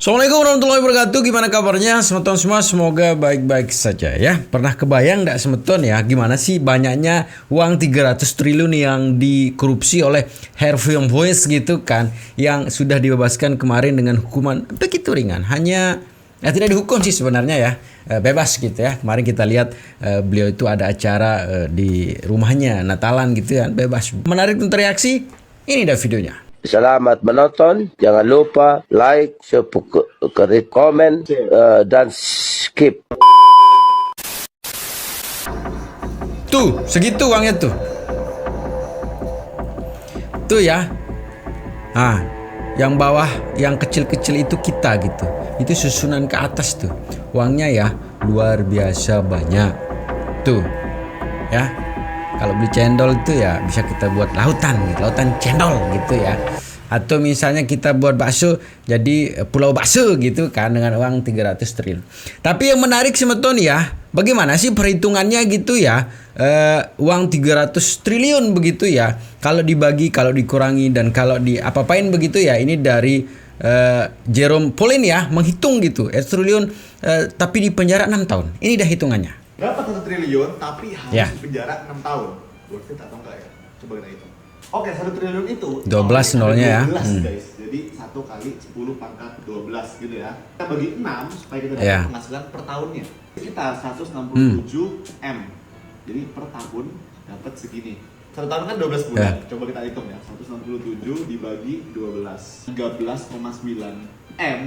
Assalamualaikum warahmatullahi wabarakatuh. Gimana kabarnya semeton semua? Semoga baik-baik saja ya. Pernah kebayang gak semeton ya gimana sih banyaknya uang 300 triliun yang dikorupsi oleh Harvey Weinstein gitu kan, yang sudah dibebaskan kemarin dengan hukuman begitu ringan. Hanya tidak dihukum sih sebenarnya ya, bebas gitu ya. Kemarin kita lihat beliau itu ada acara di rumahnya Natalan gitu ya, bebas. Menarik untuk reaksi? Ini dah videonya. Selamat menonton, jangan lupa like, subscribe, komen, dan skip. Tuh, segitu uangnya tuh. Tuh ya. Nah, yang bawah, yang kecil-kecil itu kita gitu. Itu susunan ke atas tuh. Uangnya ya luar biasa banyak. Tuh. Ya. Kalau beli cendol itu ya bisa kita buat lautan gitu, lautan cendol gitu ya. Atau misalnya kita buat bakso jadi pulau bakso gitu kan dengan uang 300 triliun. Tapi yang menarik semeton ya, bagaimana sih perhitungannya gitu ya? Uang 300 triliun begitu ya. Kalau dibagi, kalau dikurangi dan kalau diapa-apain begitu ya. Ini dari Jerome Pauline ya menghitung gitu. Triliun tapi di penjara 6 tahun. Ini dah hitungannya. Berapa 1 triliun tapi harus Ya. penjara 6 tahun? Worth it atau enggak ya? Coba kita hitung. Oke, 1 triliun itu 12 nolnya ya. 12 guys. Jadi 1 kali 10 pangkat 12 gitu ya. Kita bagi 6 supaya kita dapat Ya. penghasilan per tahunnya. Sekitar 167 M. Jadi per tahun dapat segini. 1 tahun kan 12 bulan. Coba kita hitung ya. 167 dibagi 12. 13,9 M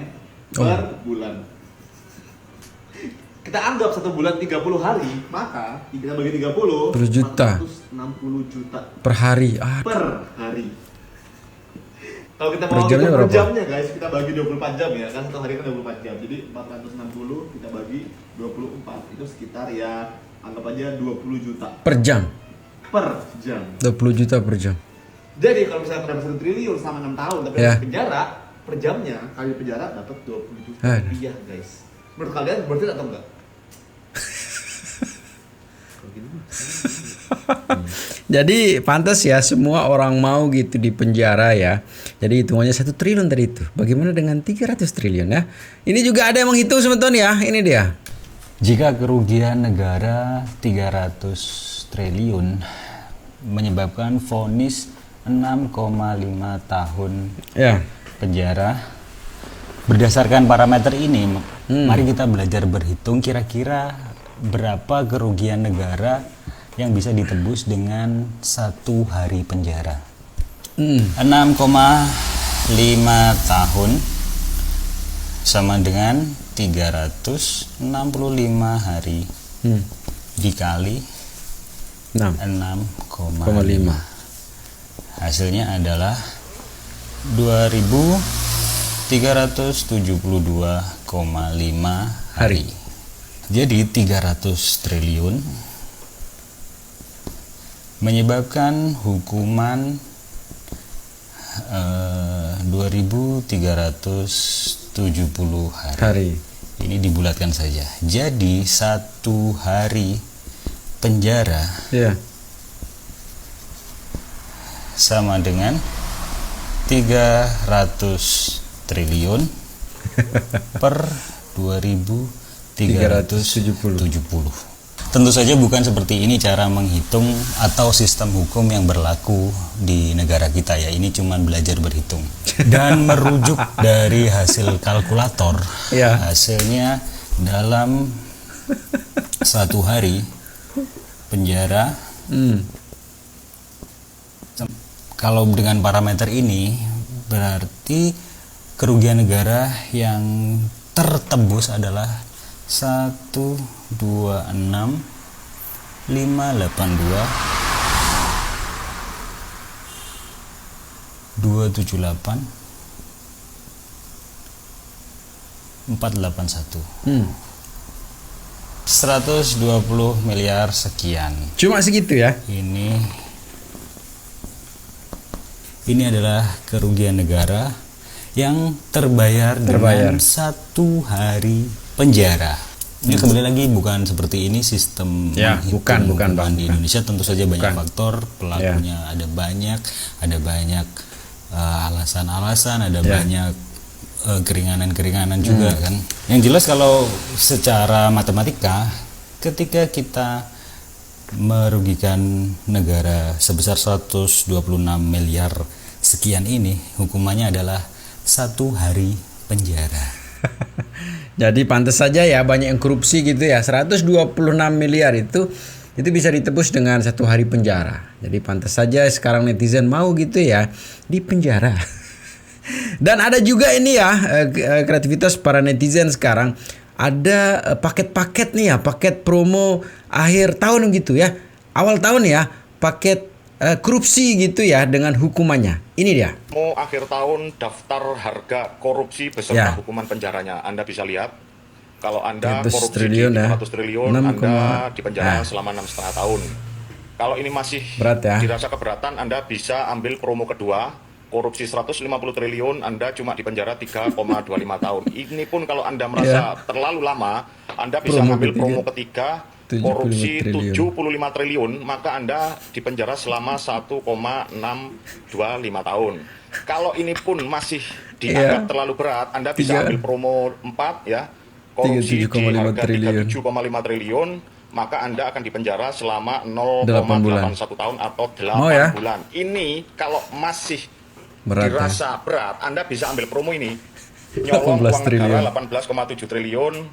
per bulan. Kita anggap 1 bulan 30 hari, maka kita bagi 30 10 juta. 460 juta Per hari. per hari. Kalau kita Per mau jamnya hitung per berapa? jamnya guys, kita bagi 24 jam ya kan, satu hari kan 24 jam. Jadi 460 kita bagi 24 itu sekitar ya anggap aja 20 juta Per jam. per jam. 20 juta per jam. Jadi kalau misalnya dapat 1 triliun selama 6 tahun tapi Ya. dapat penjara, per jamnya kali penjara dapat 20 juta Aduh. rupiah guys. Menurut kalian worth it atau enggak? Jadi pantas ya semua orang mau gitu di penjara ya. Jadi hitungannya 1 triliun tadi itu. Bagaimana dengan 300 triliun ya? Ini juga ada yang menghitung semeton ya. Ini dia. Jika kerugian negara 300 triliun menyebabkan vonis 6,5 tahun Ya. penjara, berdasarkan parameter ini, mari kita belajar berhitung kira-kira berapa kerugian negara yang bisa ditebus dengan 1 hari penjara. 6,5 tahun sama dengan 365 hari dikali 6,5. Hasilnya adalah 2.372,5 hari. Jadi 300 triliun menyebabkan hukuman 2.370 hari. Ini dibulatkan saja. Jadi 1 hari penjara Ya. sama dengan 300 triliun per 2.370. Tentu saja bukan seperti ini cara menghitung atau sistem hukum yang berlaku di negara kita ya. Ini cuma belajar berhitung. Dan merujuk dari hasil kalkulator, Ya. hasilnya dalam 1 hari penjara, kalau dengan parameter ini berarti kerugian negara yang tertebus adalah 126.582 278 481 120 miliar sekian. Cuma segitu ya. Ini adalah kerugian negara yang terbayar dengan 1 hari penjara. Ini kembali lagi bukan seperti ini sistem Ya, menghitung bukan, hukuman di bukan. Indonesia. Tentu saja banyak Bukan. faktor, pelakunya ada banyak alasan-alasan, ada Ya. banyak keringanan-keringanan juga kan. Yang jelas kalau secara matematika, ketika kita merugikan negara sebesar 126 miliar sekian ini, hukumannya adalah 1 hari penjara. Jadi pantas saja ya banyak yang korupsi gitu ya. 126 miliar itu bisa ditebus dengan 1 hari penjara. Jadi pantas saja sekarang netizen mau gitu ya di penjara. Dan ada juga ini ya kreativitas para netizen sekarang. Ada paket-paket nih ya, paket promo akhir tahun gitu ya, awal tahun ya, paket korupsi gitu ya dengan hukumannya. Ini dia. Mau akhir tahun daftar harga korupsi beserta hukuman penjaranya. Anda bisa lihat kalau Anda korupsi triliun, 500 triliun, Anda dipenjara selama 6,5 tahun. Kalau ini masih berat ya, dirasa keberatan, Anda bisa ambil promo kedua. Korupsi 150 triliun, Anda cuma dipenjara 3,25 tahun. Ini pun kalau Anda merasa terlalu lama, Anda bisa ambil promo ketiga, korupsi 75 triliun, maka Anda dipenjara selama 1,625 tahun. Kalau ini pun masih dianggap terlalu berat, Anda bisa ambil promo 4 ya, korupsi di harga 37,5 triliun, maka Anda akan dipenjara selama 0,81 tahun atau 8 bulan. Ini kalau masih berat, dirasa berat, Anda bisa ambil promo ini, nyolong uang negara 18,7 triliun,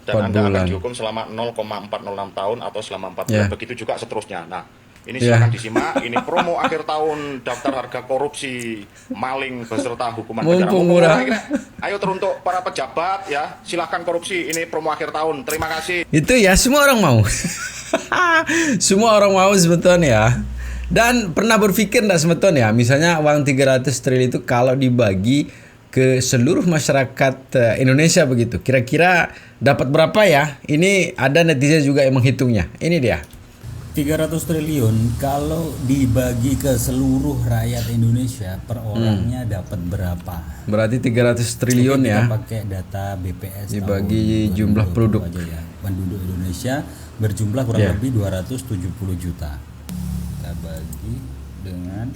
dan Anda akan dihukum selama 0,406 tahun atau selama 4 bulan, begitu juga seterusnya. Nah, ini silakan disimak, ini promo akhir tahun daftar harga korupsi maling beserta hukuman penjara. Ayo teruntuk para pejabat ya, silakan korupsi, ini promo akhir tahun. Terima kasih. Itu ya, semua orang mau. Semua orang mau sebetulnya ya. Dan pernah berpikir enggak sebetulnya, misalnya uang 300 triliun itu kalau dibagi ke seluruh masyarakat Indonesia begitu, kira-kira dapat berapa ya? Ini ada netizen juga yang menghitungnya. Ini dia. 300 triliun kalau dibagi ke seluruh rakyat Indonesia per orangnya dapat berapa? Berarti 300 triliun ya. Kita pakai data BPS dibagi jumlah penduduk aja ya. Penduduk Indonesia berjumlah kurang lebih 270 juta. Kita bagi dengan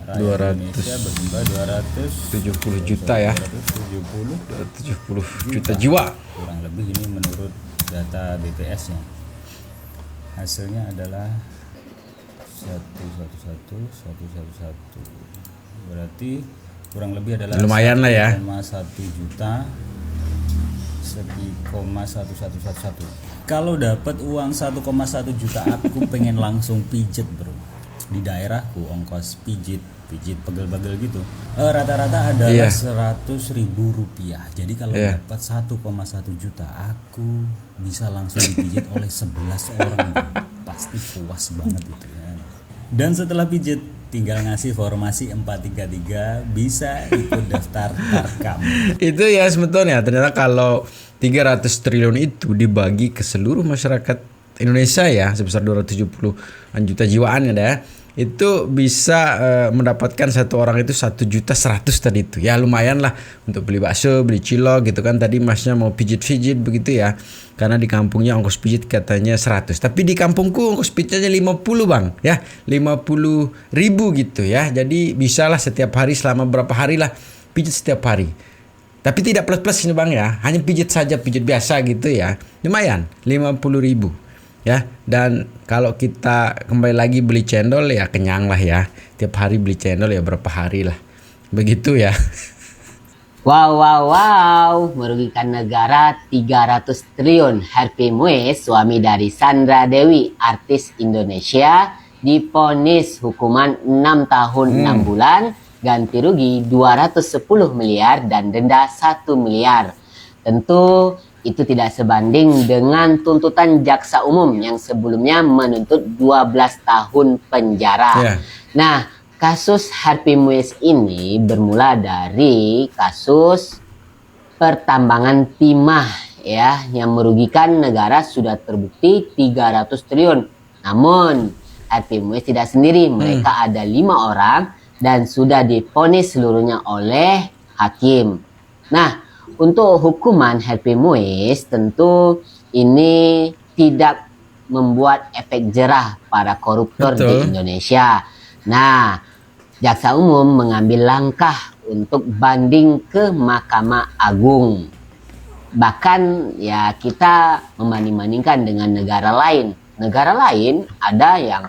rakyat Indonesia berjumlah 270 juta ya. 270 juta jiwa. Kurang lebih ini menurut data BPS nya. Hasilnya adalah 111 berarti kurang lebih adalah lumayan lah ya, 1,1 juta 1,1111. Kalau dapat uang 1,1 juta, aku pengen langsung pijet bro. Di daerahku ongkos pijit pegel-pegel gitu rata-rata adalah 100.000 rupiah. Jadi kalau dapat 1,1 juta, aku bisa langsung dipijit oleh 11 orang. Pasti puas banget itu ya. Dan setelah pijit tinggal ngasih formasi 433, bisa ikut daftar Tarkam. Itu ya sebetulnya ternyata kalau 300 triliun itu dibagi ke seluruh masyarakat Indonesia ya, sebesar 270 juta jiwaan ya, itu bisa mendapatkan satu orang itu 1.100.000 tadi itu ya, lumayan lah untuk beli bakso, beli cilok gitu kan. Tadi masnya mau pijit begitu ya, karena di kampungnya ongkos pijit katanya 100, tapi di kampungku ongkos pijitnya 50 bang ya, 50.000 gitu ya. Jadi bisalah setiap hari selama berapa hari lah pijit setiap hari, tapi tidak plus ini bang ya, hanya pijit saja, pijit biasa gitu ya, lumayan 50.000 ya. Dan kalau kita kembali lagi beli cendol ya kenyang lah ya, tiap hari beli cendol ya berapa hari lah begitu ya. Wow, merugikan negara 300 triliun. Harvey Muiz, suami dari Sandra Dewi, artis Indonesia, divonis hukuman 6 tahun 6 bulan, ganti rugi 210 miliar dan denda 1 miliar. Tentu itu tidak sebanding dengan tuntutan jaksa umum yang sebelumnya menuntut 12 tahun penjara. Nah, kasus Harvey Muiz ini bermula dari kasus pertambangan timah ya, yang merugikan negara sudah terbukti 300 triliun. Namun Harvey Muiz tidak sendiri, mereka ada 5 orang dan sudah divonis seluruhnya oleh hakim. Nah, untuk hukuman Harvey Muiz tentu ini tidak membuat efek jerah para koruptor di Indonesia. Nah, jaksa umum mengambil langkah untuk banding ke Mahkamah Agung. Bahkan ya kita membanding-bandingkan dengan negara lain. Negara lain ada yang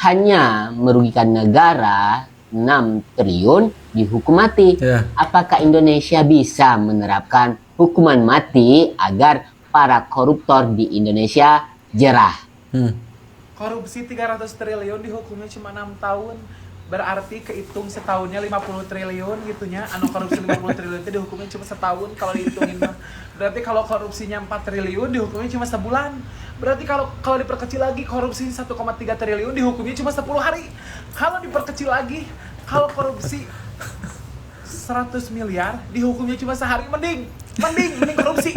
hanya merugikan negara 6 triliun dihukum mati. Ya. Apakah Indonesia bisa menerapkan hukuman mati agar para koruptor di Indonesia jerah? Korupsi 300 triliun dihukumnya cuma 6 tahun. Berarti kehitung setahunnya 50 triliun gitunya. Anu korupsi 50 triliun itu dihukumnya cuma setahun kalau dihitungin mah. Berarti kalau korupsinya 4 triliun dihukumnya cuma sebulan. Berarti kalau diperkecil lagi korupsi 1,3 triliun dihukumnya cuma 10 hari. Kalau diperkecil lagi, kalau korupsi 100 miliar dihukumnya cuma sehari, mending korupsi.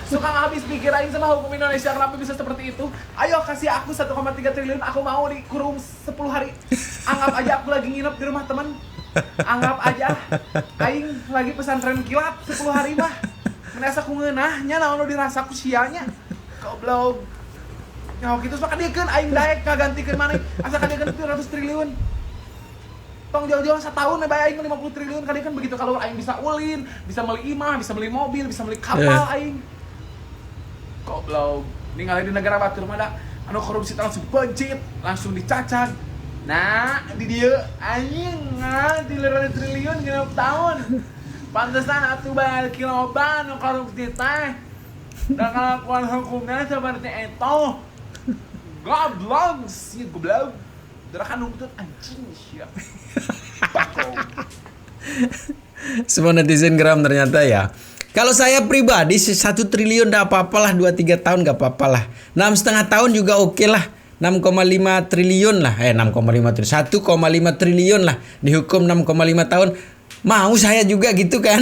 Suka habis pikir aing sama hukum Indonesia kenapa bisa seperti itu. Ayo kasih aku 1,3 triliun, aku mau dikurung 10 hari. Anggap aja aku lagi nginep di rumah teman. Anggap aja aing lagi pesantren kilat 10 hari mah. Menasa ku ngeunahnya naon nu dirasa ku sianya. Goblok. Ya kitu mah kadiekeun aing daek ngagantikeun maneh. Asa kadiekeun 300 triliun. Tong jauh-jauh setahun bae aing 50 triliun kadiekeun begitu kalau aing bisa ulin, bisa beli imah, bisa beli mobil, bisa beli kapal aing. Goblok. Ningali di negara batur mah da anu korupsi langsung pencit, langsung dicacat. Nah, di dieu anjing di 300 triliun genep tahun. Pantesan atuh bae kiloban anu korupsi teh. Dan kalakuan hukumnya seperti itu. Goblok, si goblok. Darakan nuntut anjing sia. Bako. Semua netizen geram ternyata ya. Kalau saya pribadi 1 triliun enggak apa-apalah, 2-3 tahun enggak apa-apalah. 6,5 tahun juga oke lah. 6,5 triliun lah. 6,5 triliun. 1,5 triliun lah. Dihukum 6,5 tahun. Mau saya juga gitu kan.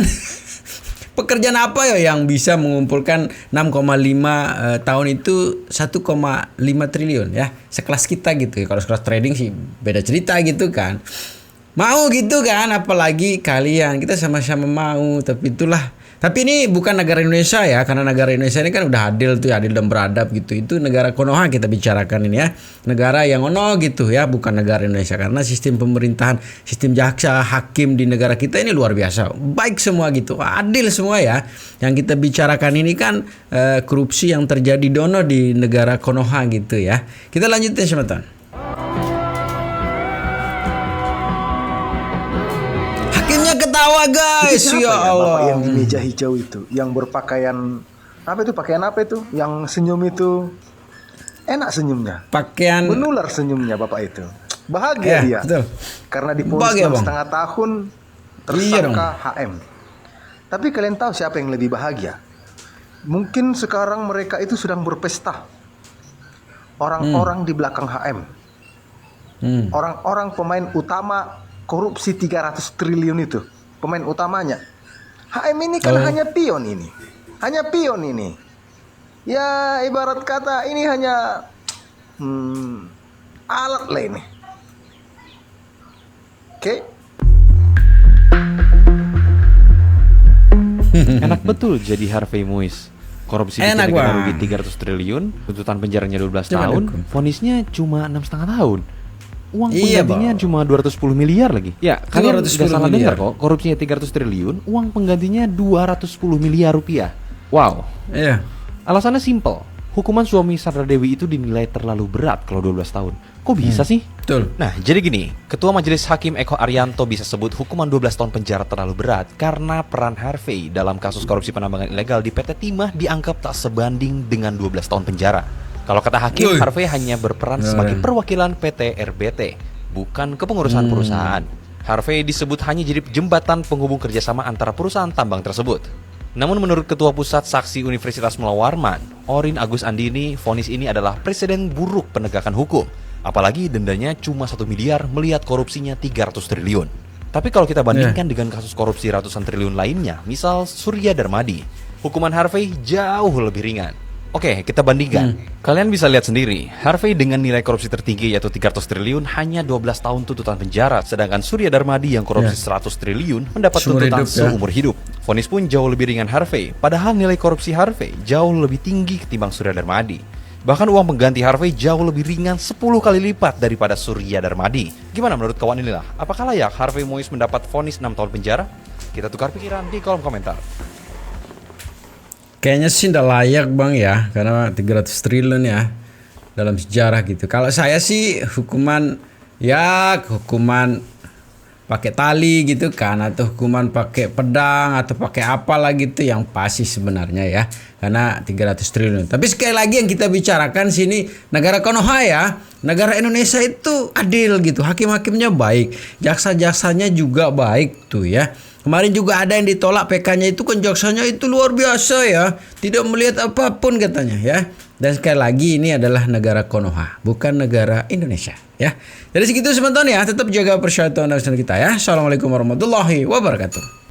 Pekerjaan apa ya yang bisa mengumpulkan 6,5 tahun itu 1,5 triliun ya. Sekelas kita gitu ya. Kalau sekelas trading sih beda cerita gitu kan. Mau gitu kan, apalagi kalian. Kita sama-sama mau, tapi itulah. Tapi ini bukan negara Indonesia ya, karena negara Indonesia ini kan udah adil tuh, adil dan beradab gitu. Itu negara Konoha kita bicarakan ini ya. Negara yang ono gitu ya, bukan negara Indonesia. Karena sistem pemerintahan, sistem jaksa, hakim di negara kita ini luar biasa. Baik semua gitu, adil semua ya. Yang kita bicarakan ini kan korupsi yang terjadi dono di negara Konoha gitu ya. Kita lanjutin sebentar. Ketawa guys, ya Allah. Bapak yang di meja hijau itu, yang berpakaian pakaian apa itu? Yang senyum itu enak senyumnya. Pakaian menular senyumnya Bapak itu. Bahagia dia. Betul. Karena diponis 6,5 tahun tersangka HM. Tapi kalian tahu siapa yang lebih bahagia? Mungkin sekarang mereka itu sedang berpesta. Orang-orang di belakang HM. Orang-orang pemain utama korupsi 300 triliun itu, pemain utamanya. HM ini kan hanya pion ini. Hanya pion ini. Ya ibarat kata ini hanya alat lah ini. Oke. Enak betul jadi Harvey Moise. Korupsi bikin negara rugi 300 triliun, tuntutan penjaranya 12 tahun, vonisnya cuma 6,5 tahun. Uang penggantinya cuma 210 miliar lagi. Ya, kalian nggak salah dengar kok. Korupsinya 300 triliun, uang penggantinya 210 miliar rupiah. Wow. Iya. Alasannya simple. Hukuman suami Sandra Dewi itu dinilai terlalu berat kalau 12 tahun. Kok bisa sih? Betul. Nah, jadi gini. Ketua Majelis Hakim Eko Arianto bisa sebut hukuman 12 tahun penjara terlalu berat karena peran Harvey dalam kasus korupsi penambangan ilegal di PT Timah dianggap tak sebanding dengan 12 tahun penjara. Kalau kata hakim, Harvey hanya berperan sebagai perwakilan PT RBT, bukan kepengurusan perusahaan. Harvey disebut hanya jadi jembatan penghubung kerjasama antara perusahaan tambang tersebut. Namun menurut Ketua Pusat Saksi Universitas Mula Warman, Orin Agus Andini, vonis ini adalah presiden buruk penegakan hukum. Apalagi dendanya cuma 1 miliar melihat korupsinya 300 triliun. Tapi kalau kita bandingkan dengan kasus korupsi ratusan triliun lainnya, misal Surya Darmadi, hukuman Harvey jauh lebih ringan. Oke, kita bandingkan. Kalian bisa lihat sendiri, Harvey dengan nilai korupsi tertinggi yaitu 300 triliun hanya 12 tahun tuntutan penjara, sedangkan Surya Darmadi yang korupsi 100 triliun mendapat tuntutan seumur hidup. Vonis pun jauh lebih ringan Harvey, padahal nilai korupsi Harvey jauh lebih tinggi ketimbang Surya Darmadi. Bahkan uang pengganti Harvey jauh lebih ringan 10 kali lipat daripada Surya Darmadi. Gimana menurut kawan inilah? Apakah layak Harvey Moise mendapat vonis 6 tahun penjara? Kita tukar pikiran di kolom komentar. Kayaknya sih tidak layak bang ya, karena 300 triliun ya dalam sejarah gitu. Kalau saya sih hukuman pakai tali gitu kan, atau hukuman pakai pedang atau pakai apalah gitu yang pasti sebenarnya ya, karena 300 triliun. Tapi sekali lagi yang kita bicarakan sini negara Konoha ya, negara Indonesia itu adil gitu, hakim-hakimnya baik, jaksa-jaksanya juga baik tuh ya. Kemarin juga ada yang ditolak PK-nya itu kan jaksanya itu luar biasa ya, tidak melihat apapun katanya ya. Dan sekali lagi ini adalah negara Konoha, bukan negara Indonesia ya. Jadi segitu sebentar ya, tetap jaga persatuan nasional kita ya. Assalamualaikum warahmatullahi wabarakatuh.